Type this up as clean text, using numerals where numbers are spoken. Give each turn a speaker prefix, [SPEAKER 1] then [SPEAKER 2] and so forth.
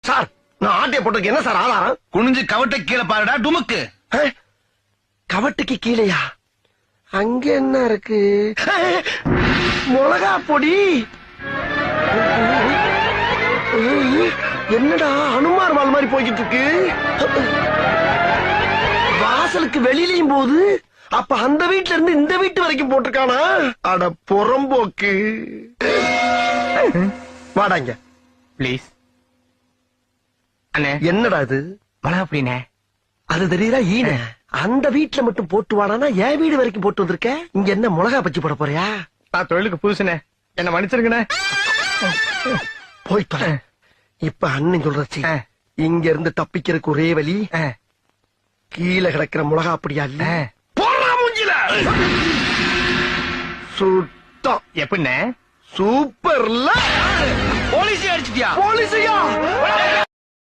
[SPEAKER 1] Sir நான் ஆட்டைய போட்டதுக்கு என்ன சார் ஆதாரம்?
[SPEAKER 2] குனிஞ்சு கவட்டை கீழே பாருடா டுமுக்கு.
[SPEAKER 1] கவட்டுக்கு கீழையா? அங்க என்ன இருக்கு? மிளகா பொடி. என்னடா அனுமார் வால் மாதிரி போய்கிட்டு இருக்கு. வாசலுக்கு வெளியிலயும் போது அப்ப அந்த வீட்டுல இருந்து இந்த வீட்டு வரைக்கும் போட்டிருக்கானா? அட புறம்போக்கு. வாடாங்க
[SPEAKER 2] பிளீஸ். அண்ணே
[SPEAKER 1] என்னடா இது?
[SPEAKER 2] மிளகா பொடினே.
[SPEAKER 1] அது தெரியுதா ஈன? அந்த வீட்டுல மட்டும் போட்டு வாடானா என் வீடு வரைக்கும் போட்டு வந்திருக்க. இங்க என்ன மிளகா பச்சி போட போறியா?
[SPEAKER 2] நான் தொழிலுக்கு புதுசுனே, என்ன மன்னிச்சிருக்கனே.
[SPEAKER 1] போய் தொலை. இப்ப அண்ணன் சொல்றச்சு இங்க இருந்து தப்பிக்கிறதுக்கு ஒரே வழி கீழே கிடக்கிற மிளகா அப்படியா இல்ல போடுறா மூஞ்சில. சுத்தம்.
[SPEAKER 2] எப்படிண்ணே?
[SPEAKER 1] சூப்பர்ல.
[SPEAKER 2] போலீஸ் அடிச்சிட்டியா?
[SPEAKER 1] போலீஸையா?